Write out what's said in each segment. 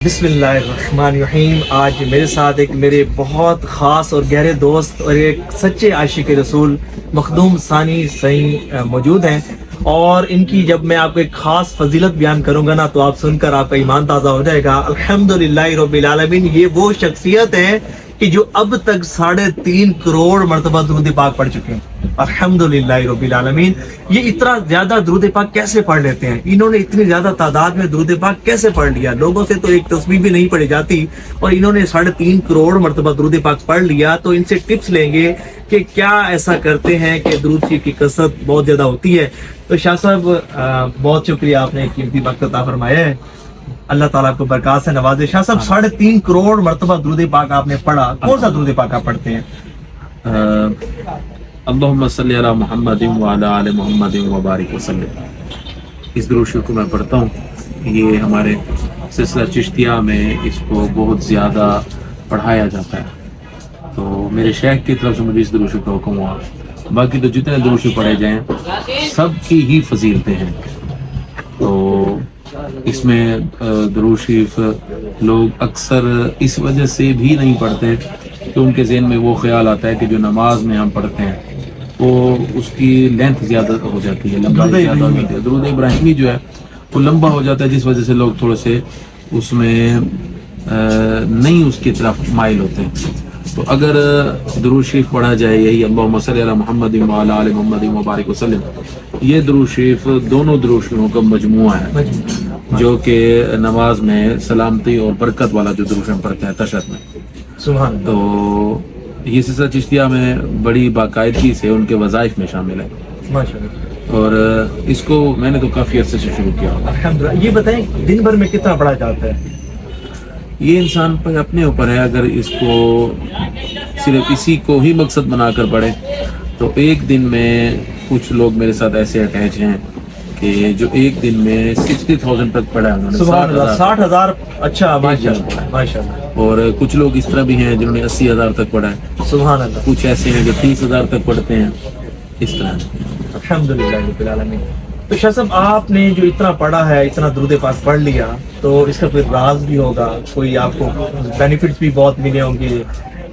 بسم اللہ الرحمن الرحیم۔ آج میرے ساتھ ایک میرے بہت خاص اور گہرے دوست اور ایک سچے عاشق رسول مخدوم ثانی سعید موجود ہیں، اور ان کی جب میں آپ کو ایک خاص فضیلت بیان کروں گا نا تو آپ سن کر آپ کا ایمان تازہ ہو جائے گا۔ الحمدللہ رب العالمین، یہ وہ شخصیت ہے کہ جو اب تک 3.5 کروڑ مرتبہ درود پاک پڑھ چکے ہیں۔ الحمدللہ رب العالمین، یہ اتنا زیادہ درود پاک کیسے پڑھ لیتے ہیں؟ انہوں نے اتنی زیادہ تعداد میں درود پاک کیسے پڑھ لیا؟ لوگوں سے تو ایک تسبیح بھی نہیں پڑھی جاتی اور انہوں نے 3.5 کروڑ مرتبہ درود پاک پڑھ لیا۔ تو ان سے ٹپس لیں گے کہ کیا ایسا کرتے ہیں کہ درود شریف کی کثرت بہت زیادہ ہوتی ہے۔ تو شاہ صاحب بہت شکریہ، آپ نے قیمتی وقت عطا فرمایا ہے، اللہ تعالیٰ کو برکات سے نوازے۔ شاہ صاحب 3.5 کروڑ مرتبہ درود پاک آپ نے پڑھا، کون سا درود پاک آپ پڑھتے ہیں؟ اللہم صلی علی محمد وعلی آل محمد وبارک وسلم۔ اس درود شریف کو میں پڑھتا ہوں، یہ ہمارے سلسلہ چشتیہ میں اس کو بہت زیادہ پڑھایا جاتا ہے، تو میرے شیخ کی طرف سے مجھے اس درود شریف کا حکم ہوا۔ باقی تو جتنے درود شریف پڑھے جائیں سب کی ہی فضیلتیں ہیں، تو اس میں درود شریف لوگ اکثر اس وجہ سے بھی نہیں پڑھتے کہ ان کے ذہن میں وہ خیال آتا ہے کہ جو نماز میں ہم پڑھتے ہیں وہ اس کی لینتھ زیادہ ہو جاتی ہے، لمبائی زیادہ ہو جاتی ہے۔ درود ابراہیمی جو ہے وہ لمبا ہو جاتا ہے، جس وجہ سے لوگ تھوڑے سے اس میں نہیں اس کی طرف مائل ہوتے ہیں۔ تو اگر درود شریف پڑھا جائے یہی اللہم صلی علی محمد وعلی آل محمد وبارک وسلم، یہ درود شریف دونوں درود شریفوں کا مجموعہ ہے جو کہ نماز میں سلامتی اور برکت والا جو درود شریف پڑھتے ہیں تشہد میں۔ سبحان اللہ۔ تو یہ سلسلہ چشتیہ میں بڑی باقاعدگی سے ان کے وظائف میں شامل ہے، ماشاءاللہ، اور اس کو میں نے تو کافی عرصے سے شروع کیا۔ الحمدللہ۔ یہ بتائیں دن بھر میں کتنا پڑھا جاتا ہے؟ یہ انسان پر اپنے اوپر ہے، اگر اس کو صرف اسی کو ہی مقصد بنا کر پڑھے تو ایک دن میں کچھ لوگ میرے ساتھ ایسے اٹیچ ہیں کہ جو ایک دن میں 60,000 تک پڑھا ہے انہوں نے، سبحان اللہ، 60,000۔ اچھا، ماشاءاللہ ماشاءاللہ۔ اور کچھ لوگ اس طرح بھی ہیں جنہوں نے 80,000 تک پڑھا ہے، سبحان اللہ۔ کچھ ایسے ہیں جو 30,000 تک پڑھتے ہیں، اس طرح۔ الحمدللہ رب العالمین۔ تو شاہ صاحب آپ نے جو اتنا پڑھا ہے، اتنا درود پاک پڑھ لیا، تو اس کا کوئی راز بھی ہوگا، کوئی آپ کو بینیفٹس بھی بہت ملے ہوں گے،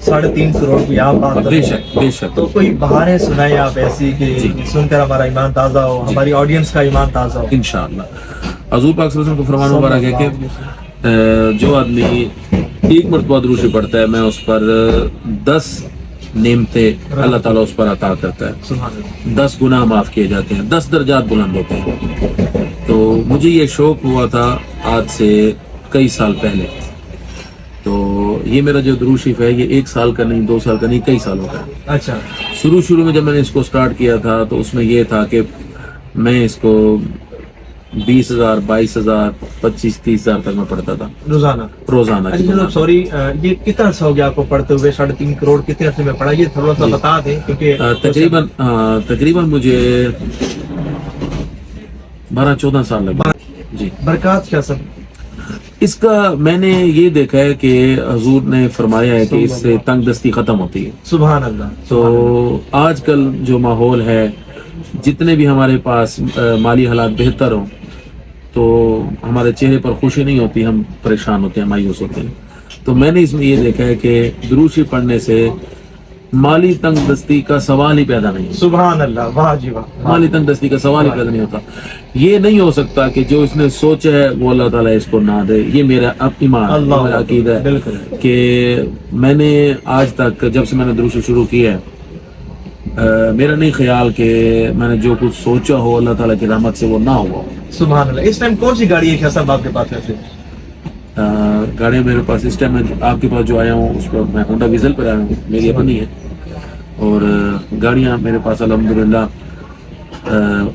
3.5 کروڑ کی آپ بات بے شک بے شک۔ تو کوئی بہاریں سنائیں آپ ایسی کہ سن کر ہمارا ایمان تازہ ہو، ہماری آڈینس کا ایمان تازہ ہو۔ انشاءاللہ حضور پاک صلی اللہ علیہ وسلم کو فرمان مبارک ہے کہ جو آدمی ایک مرتبہ درود شریف پڑھتا ہے میں اس پر 10 نعمتیں اللہ تعالیٰ اس پر عطا کرتا ہے، سبحان اللہ۔ 10 گناہ معاف کیے جاتے ہیں، 10 درجات بلند ہوتے ہیں۔ تو مجھے یہ شوق ہوا تھا آج سے کئی سال پہلے، تو یہ میرا جو درود شریف ہے یہ 1 سال کا نہیں، 2 سال کا نہیں، کئی سالوں کا ہے۔ اچھا، شروع میں جب میں نے اس کو سٹارٹ کیا تھا تو اس میں یہ تھا کہ میں اس کو 20,000 22,000 25,000 30,000 تک میں پڑھتا تھا روزانہ کی اچھا سوری، یہ کتنا عرصہ ہو گیا آپ کو پڑھتے ہوئے؟ 3.5 کروڑ کتنے عرصے میں پڑھا؟ یہ تھوڑا سا بتا دیں کیونکہ تقریباً مجھے 12-14 سال لگے جی۔ برکات کیا سب اس کا میں نے یہ دیکھا ہے کہ حضور نے فرمایا ہے کہ اس سے تنگ دستی ختم ہوتی ہے۔ سبحان اللہ۔ تو آج کل جو ماحول ہے، جتنے بھی ہمارے پاس مالی حالات بہتر ہوں تو ہمارے چہرے پر خوشی نہیں ہوتی، ہم پریشان ہوتے ہیں، مایوس ہوتے ہیں۔ تو میں نے اس میں یہ دیکھا ہے کہ درود شریف پڑھنے سے مالی تنگ دستی کا سوال ہی پیدا نہیں ہوتا۔ سبحان اللہ، واہ جی واہ۔ مالی تنگ دستی کا سوال ہی پیدا نہیں ہوتا۔ یہ نہیں ہو سکتا کہ جو اس نے سوچا ہے وہ اللہ تعالیٰ اس کو نہ دے، یہ میرا اب ایمان ہے، میرا عقیدہ ہے بالکل کہ میں نے آج تک جب سے میں نے درود شریف شروع کیا ہے، میرا نہیں خیال کہ میں نے جو کچھ سوچا ہو اللہ تعالیٰ کی رحمت سے وہ نہ ہوا۔ سبحان اللہ۔ اس ٹائم کون سی گاڑی ہے شاہ صاحب آپ کے پاس ویسے؟ گاڑی میرے پاس اس ٹائم میں آپ کے پاس جو آیا ہوں اس پر میں ہونڈا ویزل پر آیا ہوں، میری اپنی ہے، اور گاڑیاں میرے پاس الحمدللہ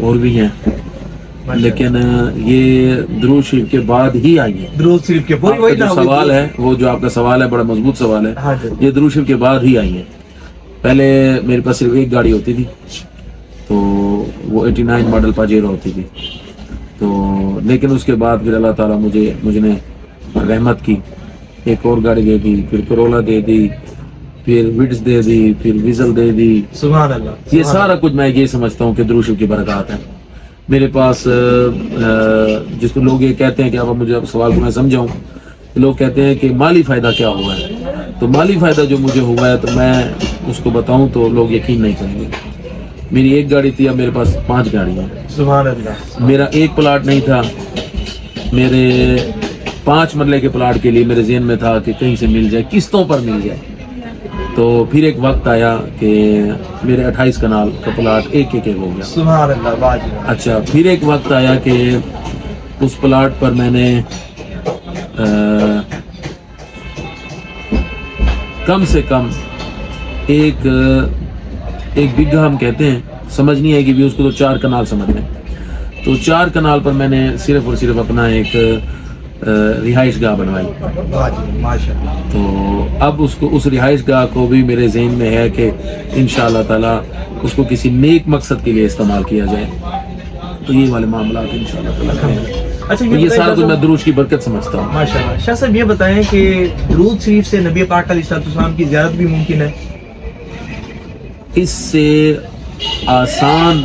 اور بھی ہیں، لیکن یہ درود شریف کے بعد ہی آئی ہے۔ درود شریف کے آپ کا جو سوال ہے، وہ جو آپ کا سوال ہے بڑا مضبوط سوال ہے، یہ درود شریف کے بعد ہی آئی ہے۔ پہلے میرے پاس صرف ایک گاڑی ہوتی تھی، تو وہ 89 ماڈل پاجیرو ہوتی تھی، تو لیکن اس کے بعد پھر اللہ تعالیٰ مجھے نے رحمت کی، ایک اور گاڑی دے دی، پھر کرولا دے دی، پھر وڈز دے دی، پھر ویزل دے دی۔ سبحان اللہ۔ یہ سارا کچھ میں یہ سمجھتا ہوں کہ درود شریف کی برکات ہے میرے پاس۔ جس کو لوگ یہ کہتے ہیں کہ اب مجھے سوال کو میں سمجھاؤں لوگ کہتے ہیں کہ مالی فائدہ کیا ہوا ہے، تو مالی فائدہ جو مجھے ہوا ہے تو میں اس کو بتاؤں تو لوگ یقین نہیں کریں گے۔ میری ایک گاڑی تھی، اب میرے پاس 5 گاڑیاں ہیں۔ سبحان اللہ۔ میرا ایک پلاٹ نہیں تھا، میرے 5 مرلے کے پلاٹ کے لیے میرے ذہن میں تھا کہ کہیں سے مل جائے، قسطوں پر مل جائے۔ تو پھر ایک وقت آیا کہ میرے 28 کنال کا پلاٹ ایک ہو گیا۔ سبحان اللہ، واجب۔ اچھا، پھر ایک وقت آیا کہ اس پلاٹ پر میں نے کم سے کم ایک بگھا ہم کہتے ہیں، سمجھ نہیں آئے گی بھی اس کو، تو 4 کنال سمجھ لیں۔ تو 4 کنال پر میں نے صرف اور صرف اپنا ایک رہائش گاہ بنوائی۔ واجب، ماشاءاللہ۔ تو اب اس رہائش گاہ کو بھی میرے ذہن میں ہے کہ انشاءاللہ تعالیٰ اس کو کسی نیک مقصد کے لیے استعمال کیا جائے، تو یہ والے معاملات انشاءاللہ تعالیٰ کریں۔ اچھا، یہ سارا کچھ میں دروش کی برکت سمجھتا ہوں۔ ماشاءاللہ۔ شاہ صاحب یہ بتائیں کہ درود شریف سے نبی پاک علیہ السلام کی زیارت بھی ممکن ہے؟ اس سے آسان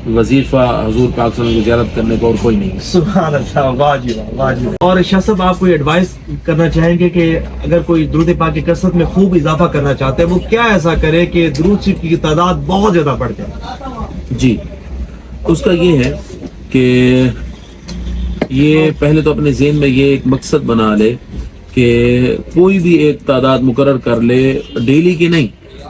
وظیفہ حضور پاک صلی اللہ علیہ وسلم کی زیارت کرنے کو اور کوئی نہیں ہے۔ سبحان اللہ، واجب واجب۔ اور شاہ صاحب آپ کوئی ایڈوائس کرنا چاہیں گے کہ اگر کوئی درود پاک کی کثرت میں خوب اضافہ کرنا چاہتا ہے، وہ کیا ایسا کرے کہ درود شریف کی تعداد بہت زیادہ بڑھ جائے؟ جی، اس کا یہ ہے کہ یہ پہلے تو اپنے ذہن میں یہ ایک مقصد بنا لے کہ کوئی بھی ایک تعداد مقرر کر لے، ڈیلی کی نہیں،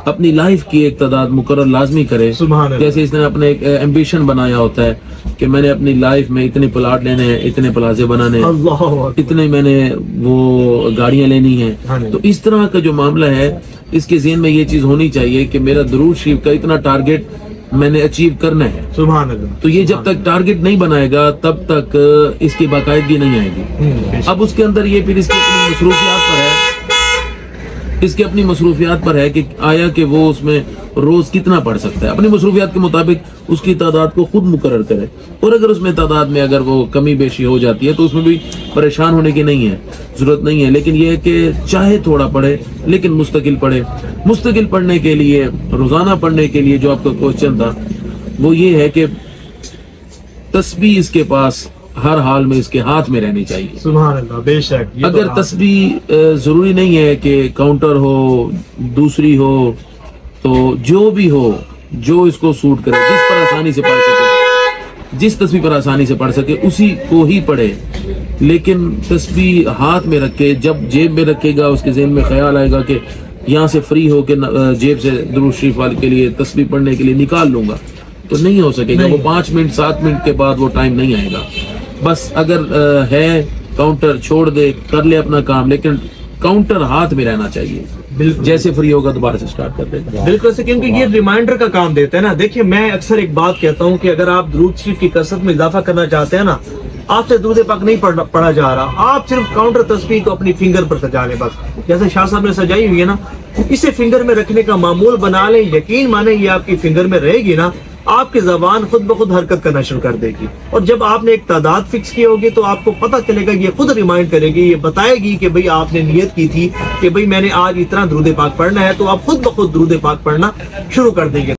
اپنی لائف کی ایک تعداد مقرر لازمی کرے۔ سبحان اللہ۔ جیسے اس نے اپنے ایک ایمبیشن بنایا ہوتا ہے کہ میں نے اپنی لائف میں اتنے پلاٹ لینے ہیں، اتنے پلازے بنانے ہیں، اللہ اکبر۔ اتنے میں نے وہ گاڑیاں لینی ہیں۔ ہاں جی۔ تو اس طرح کا جو معاملہ ہے، اس کے ذہن میں یہ چیز ہونی چاہیے کہ میرا درود شریف کا اتنا ٹارگٹ میں نے اچیو کرنا ہے۔ سبحان اللہ۔ تو یہ جب تک ٹارگٹ نہیں بنائے گا تب تک اس کی باقاعدگی نہیں آئے گی۔ اب اس کے اندر یہ پھر اس کی اپنی مصروفیات پر ہے، اس کی اپنی مصروفیات پر ہے کہ آیا کہ وہ اس میں روز کتنا پڑھ سکتا ہے، اپنی مصروفیات کے مطابق اس کی تعداد کو خود مقرر کرے۔ اور اگر اس میں تعداد میں اگر وہ کمی بیشی ہو جاتی ہے تو اس میں بھی پریشان ہونے کی نہیں ہے، ضرورت نہیں ہے، لیکن یہ ہے کہ چاہے تھوڑا پڑھے لیکن مستقل پڑھے۔ مستقل پڑھنے کے لیے، روزانہ پڑھنے کے لیے جو آپ کا کوشچن تھا وہ یہ ہے کہ تسبیح اس کے پاس ہر حال میں اس کے ہاتھ میں رہنی چاہیے۔ سبحان اللہ، بے شک۔ یہ تو اگر تسبیح ضروری نہیں ہے کہ کاؤنٹر ہو، دوسری ہو، تو جو بھی ہو، جو اس کو سوٹ کرے، جس پر آسانی سے پڑھ سکے، جس تسبیح پر آسانی سے پڑھ سکے اسی کو ہی پڑھے، لیکن تسبیح ہاتھ میں رکھے، جب جیب میں رکھے گا اس کے ذہن میں خیال آئے گا کہ یہاں سے فری ہو کے جیب سے درود شریف والے کے لیے تسبیح پڑھنے کے لیے نکال لوں گا، تو نہیں ہو سکے گا۔ وہ 5 منٹ 7 منٹ کے بعد وہ ٹائم نہیں آئے گا۔ بس اگر ہے کاؤنٹر چھوڑ دے، کر لے اپنا کام، لیکن کاؤنٹر ہاتھ میں رہنا چاہیے۔ بالکل، جیسے فری ہوگا دوبارہ سے سٹارٹ کر دے گا۔ بالکل سے، کیونکہ یہ ریمائنڈر کا کام دیتا ہے نا۔ دیکھیے، میں اکثر ایک بات کہتا ہوں کہ اگر آپ درود شریف کی کثرت میں اضافہ کرنا چاہتے ہیں نا، آپ سے درود پاک نہیں پڑھا جا رہا، آپ صرف کاؤنٹر تسبیح کو اپنی فنگر پر سجا لیں۔ بس جیسے شاہ صاحب نے سجائی ہوئی ہے نا، اسے فنگر میں رکھنے کا معمول بنا لیں۔ یقین مانیں یہ آپ کی فنگر میں رہے گی نا، آپ کی زبان خود بخود حرکت کرنا شروع کر دے گی، اور جب آپ نے ایک تعداد فکس کی ہوگی تو آپ کو پتہ چلے گا، یہ خود ریمائنڈ کرے گی، یہ بتائے گی کہ بھئی آپ نے نیت کی تھی کہ بھئی میں نے آج اتنا درود پاک پڑھنا ہے، تو آپ خود بخود درود پاک پڑھنا شروع کر دیں گے۔